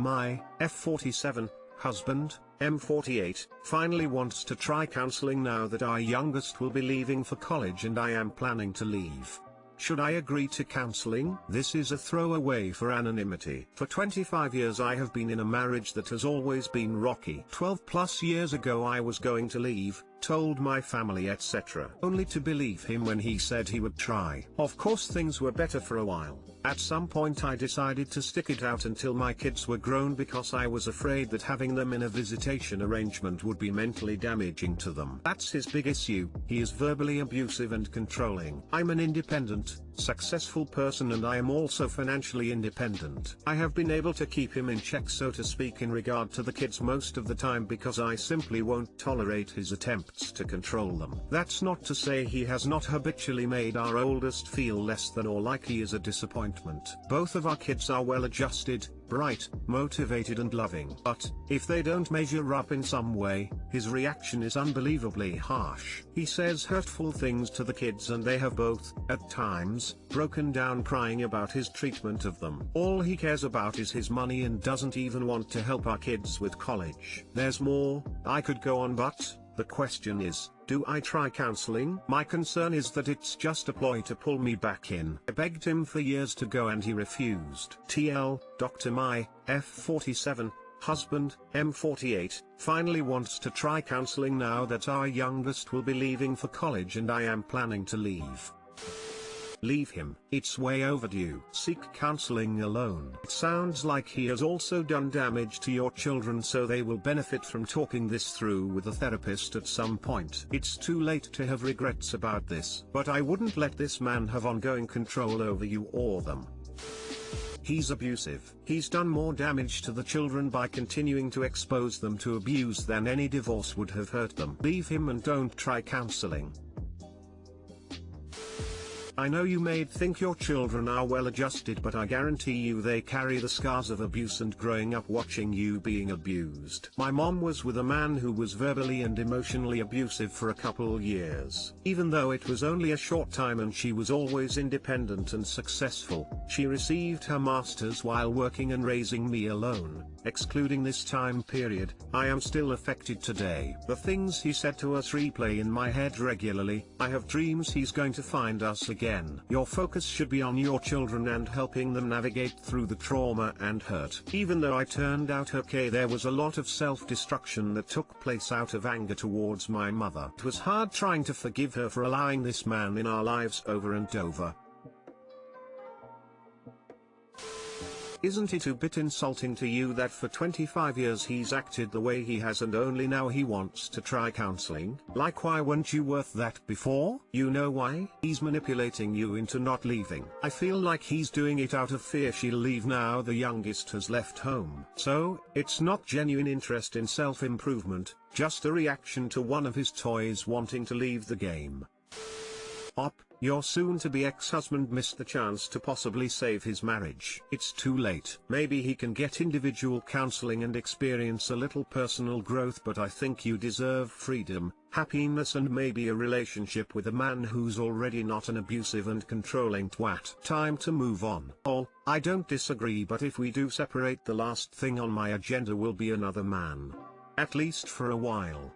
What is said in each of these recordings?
My F47 husband, M48, finally wants to try counseling now that our youngest will be leaving for college and I am planning to leave. Should I agree to counseling? This is a throwaway for anonymity. For 25 years I have been in a marriage that has always been rocky. 12 plus years ago I was going to leave, told my family etc. Only to believe him when he said he would try. Of course things were better for a while. At some point I decided to stick it out until my kids were grown because I was afraid that having them in a visitation arrangement would be mentally damaging to them. That's his big issue. He is verbally abusive and controlling. I'm an independent, successful person and I am also financially independent. I have been able to keep him in check so to speak in regard to the kids most of the time because I simply won't tolerate his attempts to control them. That's not to say he has not habitually made our oldest feel less than or like he is a disappointment. Both of our kids are well adjusted, bright, motivated and loving. But, if they don't measure up in some way, his reaction is unbelievably harsh. He says hurtful things to the kids and they have both, at times, broken down crying about his treatment of them. All he cares about is his money and doesn't even want to help our kids with college. There's more, I could go on but, the question is, do I try counseling? My concern is that it's just a ploy to pull me back in. I begged him for years to go and he refused. TL, Dr. My, F47, husband, M48, finally wants to try counseling now that our youngest will be leaving for college and I am planning to leave. Leave him. It's way overdue. Seek counseling alone. It sounds like he has also done damage to your children so they will benefit from talking this through with a therapist at some point. It's too late to have regrets about this, but I wouldn't let this man have ongoing control over you or them. He's abusive. He's done more damage to the children by continuing to expose them to abuse than any divorce would have hurt them. Leave him and don't try counseling. I know you may think your children are well adjusted, but I guarantee you they carry the scars of abuse and growing up watching you being abused. My mom was with a man who was verbally and emotionally abusive for a couple years. Even though it was only a short time and she was always independent and successful, she received her master's while working and raising me alone. Excluding this time period, I am still affected today. The things he said to us replay in my head regularly. I have dreams he's going to find us again. Your focus should be on your children and helping them navigate through the trauma and hurt. Even though I turned out okay, there was a lot of self-destruction that took place out of anger towards my mother. It was hard trying to forgive her for allowing this man in our lives over and over. Isn't it a bit insulting to you that for 25 years he's acted the way he has and only now he wants to try counseling? Like, why weren't you worth that before? You know why? He's manipulating you into not leaving. I feel like he's doing it out of fear she'll leave now the youngest has left home. So, it's not genuine interest in self-improvement, just a reaction to one of his toys wanting to leave the game. Your soon-to-be ex-husband missed the chance to possibly save his marriage. It's too late. Maybe he can get individual counseling and experience a little personal growth, but I think you deserve freedom, happiness and maybe a relationship with a man who's already not an abusive and controlling twat. Time to move on. I don't disagree, but if we do separate, the last thing on my agenda will be another man. At least for a while.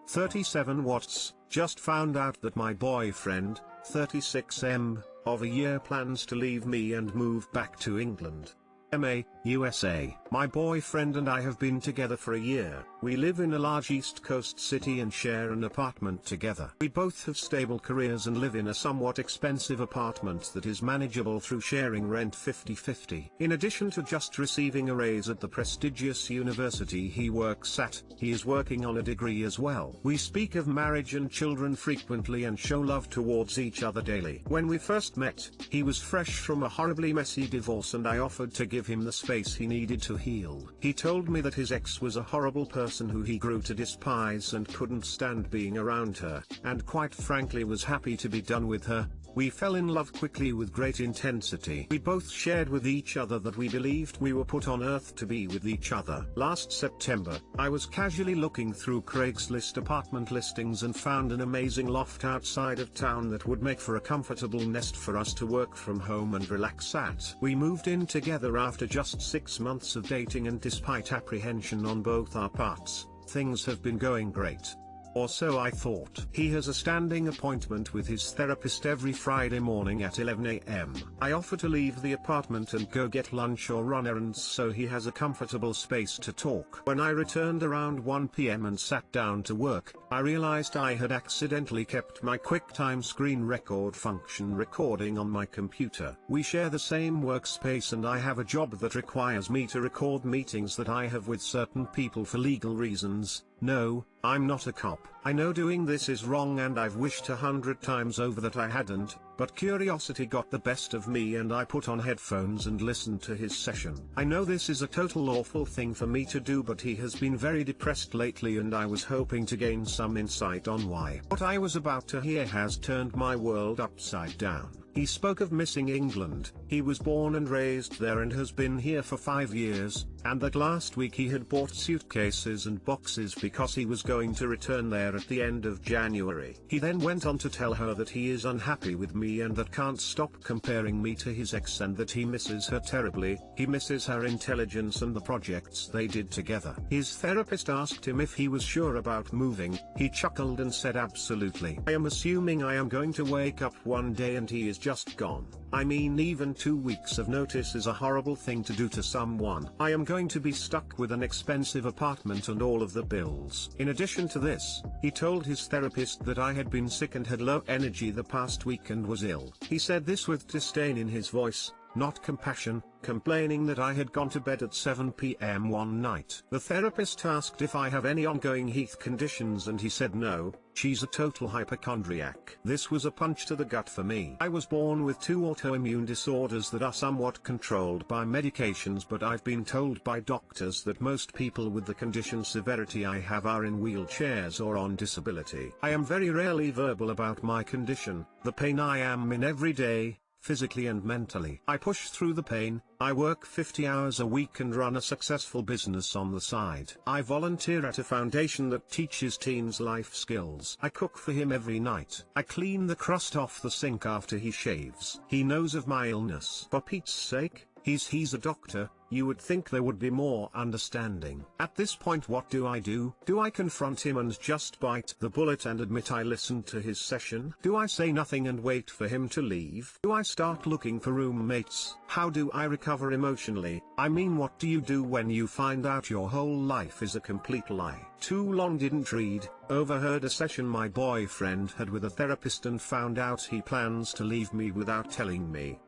37 watts, just found out that my boyfriend, 36M, of a year plans to leave me and move back to England. MA, USA. My boyfriend and I have been together for a year. We live in a large East Coast city and share an apartment together. We both have stable careers and live in a somewhat expensive apartment that is manageable through sharing rent 50-50. In addition to just receiving a raise at the prestigious university he works at, he is working on a degree as well. We speak of marriage and children frequently and show love towards each other daily. When we first met, he was fresh from a horribly messy divorce and I offered to give him the space he needed to heal. He told me that his ex was a horrible person who he grew to despise and couldn't stand being around her, and quite frankly was happy to be done with her. We fell in love quickly with great intensity. We both shared with each other that we believed we were put on earth to be with each other. Last September, I was casually looking through Craigslist apartment listings and found an amazing loft outside of town that would make for a comfortable nest for us to work from home and relax at. We moved in together after just 6 months of dating, and despite apprehension on both our parts, things have been going great. Or so I thought. He has a standing appointment with his therapist every Friday morning at 11 a.m. I offer to leave the apartment and go get lunch or run errands so he has a comfortable space to talk. When I returned around 1 p.m. and sat down to work, I realized I had accidentally kept my QuickTime screen record function recording on my computer. We share the same workspace and I have a job that requires me to record meetings that I have with certain people for legal reasons. No, I'm not a cop. I know doing this is wrong and I've wished 100 times over that I hadn't, but curiosity got the best of me and I put on headphones and listened to his session. I know this is a total awful thing for me to do, but he has been very depressed lately and I was hoping to gain some insight on why. What I was about to hear has turned my world upside down. He spoke of missing England. He was born and raised there and has been here for 5 years, and that last week he had bought suitcases and boxes because he was going to return there at the end of January. He then went on to tell her that he is unhappy with me and that can't stop comparing me to his ex and that he misses her terribly. He misses her intelligence and the projects they did together. His therapist asked him if he was sure about moving. He chuckled and said absolutely. I am assuming I am going to wake up one day and he is just gone. I mean, even 2 weeks of notice is a horrible thing to do to someone. I am going to be stuck with an expensive apartment and all of the bills. In addition to this, he told his therapist that I had been sick and had low energy the past week and was ill. He said this with disdain in his voice, not compassion, complaining that I had gone to bed at 7 p.m. one night. The therapist asked if I have any ongoing health conditions and he said no, she's a total hypochondriac. This was a punch to the gut for me. I was born with 2 autoimmune disorders that are somewhat controlled by medications, but I've been told by doctors that most people with the condition severity I have are in wheelchairs or on disability. I am very rarely verbal about my condition, the pain I am in every day, physically and mentally. I push through the pain. I work 50 hours a week and run a successful business on the side. I volunteer at a foundation that teaches teens life skills. I cook for him every night. I clean the crust off the sink after he shaves. He knows of my illness. For Pete's sake, he's a doctor. You would think there would be more understanding. At this point, what do? Do I confront him and just bite the bullet and admit I listened to his session? Do I say nothing and wait for him to leave? Do I start looking for roommates? How do I recover emotionally? I mean, what do you do when you find out your whole life is a complete lie? Too long didn't read, overheard a session my boyfriend had with a therapist and found out he plans to leave me without telling me.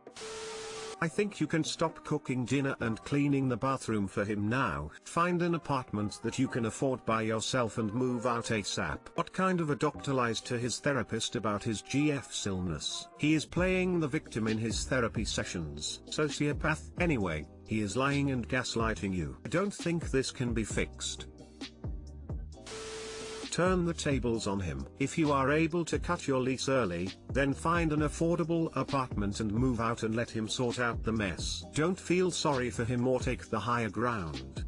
I think you can stop cooking dinner and cleaning the bathroom for him now. Find an apartment that you can afford by yourself and move out ASAP. What kind of a doctor lies to his therapist about his GF's illness? He is playing the victim in his therapy sessions. Sociopath. Anyway, he is lying and gaslighting you. I don't think this can be fixed. Turn the tables on him. If you are able to cut your lease early, then find an affordable apartment and move out and let him sort out the mess. Don't feel sorry for him or take the higher ground.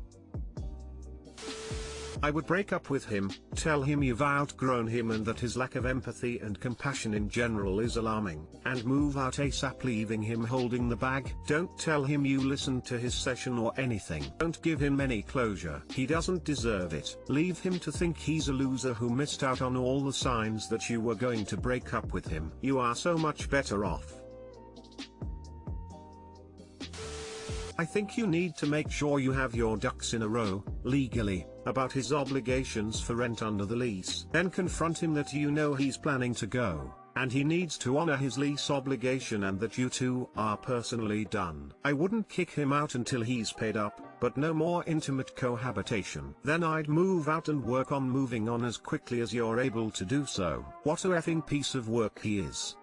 I would break up with him, tell him you've outgrown him and that his lack of empathy and compassion in general is alarming, and move out ASAP, leaving him holding the bag. Don't tell him you listened to his session or anything. Don't give him any closure. He doesn't deserve it. Leave him to think he's a loser who missed out on all the signs that you were going to break up with him. You are so much better off. I think you need to make sure you have your ducks in a row, legally, about his obligations for rent under the lease. Then confront him that you know he's planning to go, and he needs to honor his lease obligation and that you two are personally done. I wouldn't kick him out until he's paid up, but no more intimate cohabitation. Then I'd move out and work on moving on as quickly as you're able to do so. What a effing piece of work he is.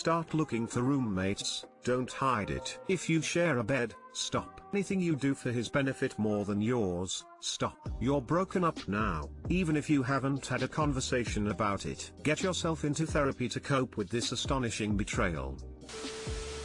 Start looking for roommates, don't hide it. If you share a bed, stop. Anything you do for his benefit more than yours, stop. You're broken up now, even if you haven't had a conversation about it. Get yourself into therapy to cope with this astonishing betrayal.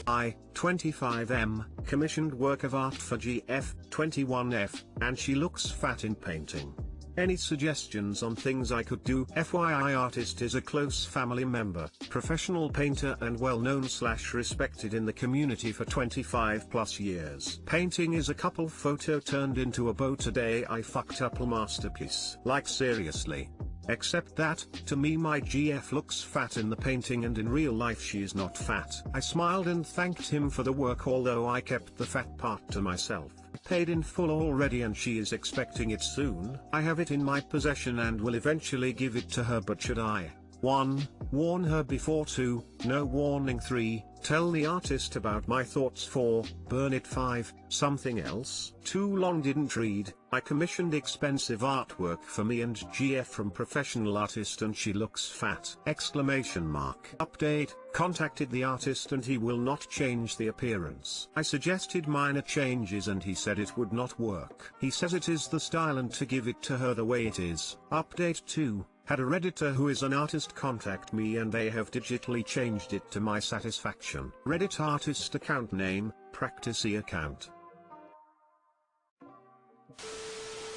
I, 25M, commissioned work of art for GF, 21F, and she looks fat in painting. Any suggestions on things I could do? FYI, artist is a close family member, professional painter and well-known/respected in the community for 25 plus years. Painting is a couple photo turned into a boat a day I fucked up a masterpiece. Like seriously. Except that, to me my GF looks fat in the painting and in real life she is not fat. I smiled and thanked him for the work, although I kept the fat part to myself. Paid in full already and she is expecting it soon. I have it in my possession and will eventually give it to her, but should I 1. Warn her before 2. No warning 3. Tell the artist about my thoughts 4. Burn it 5. Something else? Too long, didn't read. I commissioned expensive artwork for me and GF from professional artist and she looks fat! Exclamation mark. Update, contacted the artist and he will not change the appearance. I suggested minor changes and he said it would not work. He says it is the style and to give it to her the way it is. Update 2. Had a Redditor who is an artist contact me and they have digitally changed it to my satisfaction. Reddit artist account name, Practicey account.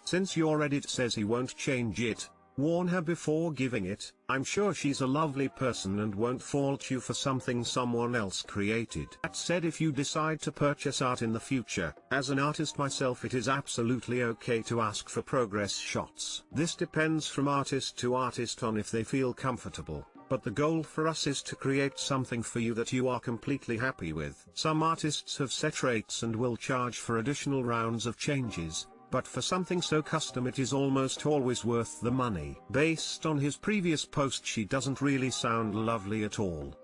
Since your Reddit says he won't change it, warn her before giving it. I'm sure she's a lovely person and won't fault you for something someone else created. That said, if you decide to purchase art in the future, as an artist myself, it is absolutely okay to ask for progress shots. This depends from artist to artist on if they feel comfortable, but the goal for us is to create something for you that you are completely happy with. Some artists have set rates and will charge for additional rounds of changes, but for something so custom it is almost always worth the money. Based on his previous post, she doesn't really sound lovely at all.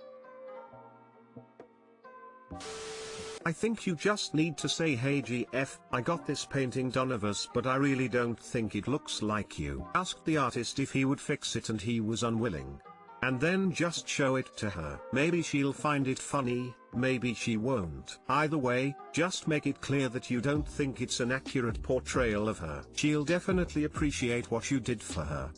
I think you just need to say, hey GF, I got this painting done of us but I really don't think it looks like you. Asked the artist if he would fix it and he was unwilling. And then just show it to her. Maybe she'll find it funny, maybe she won't. Either way, just make it clear that you don't think it's an accurate portrayal of her. She'll definitely appreciate what you did for her.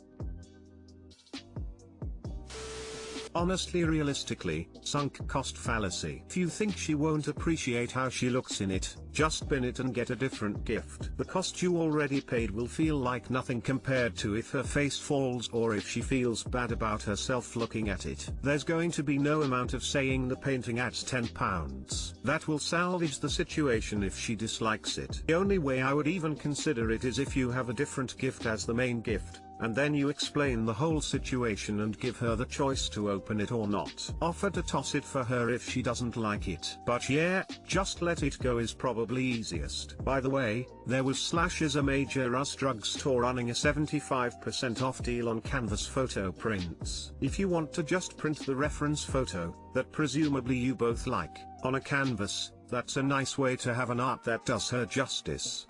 Honestly, realistically, sunk cost fallacy. If you think she won't appreciate how she looks in it, just bin it and get a different gift. The cost you already paid will feel like nothing compared to if her face falls or if she feels bad about herself looking at it. There's going to be no amount of saying the painting adds £10. That will salvage the situation if she dislikes it. The only way I would even consider it is if you have a different gift as the main gift, and then you explain the whole situation and give her the choice to open it or not. Offer to toss it for her if she doesn't like it. But yeah, just let it go is probably easiest. By the way, there was Slash's a major US drugstore running a 75% off deal on canvas photo prints. If you want to just print the reference photo, that presumably you both like, on a canvas, that's a nice way to have an art that does her justice.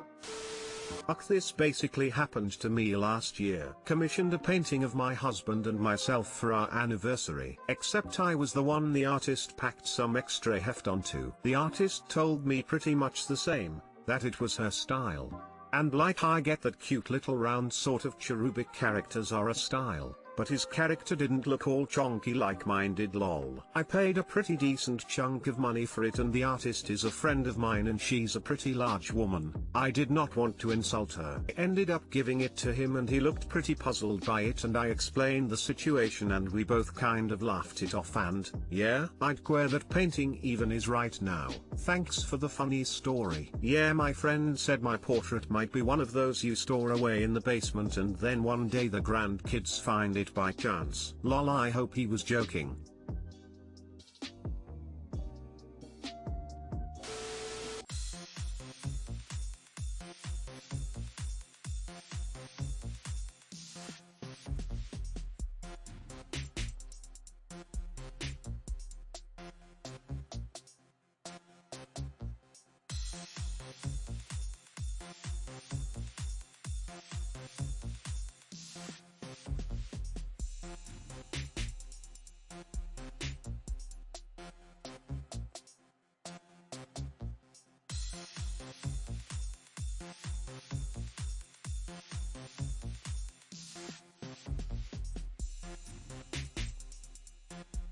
This basically happened to me last year. Commissioned a painting of my husband and myself for our anniversary. Except I was the one the artist packed some extra heft onto. The artist told me pretty much the same, that it was her style. And like, I get that cute little round sort of cherubic characters are a style, but his character didn't look all chonky like mine did, lol. I paid a pretty decent chunk of money for it and the artist is a friend of mine and she's a pretty large woman. I did not want to insult her. I ended up giving it to him and he looked pretty puzzled by it and I explained the situation and we both kind of laughed it off and, yeah, I'd wear that painting even is right now. Thanks for the funny story. Yeah, my friend said my portrait might be one of those you store away in the basement and then one day the grandkids find it by chance. Lol, I hope he was joking.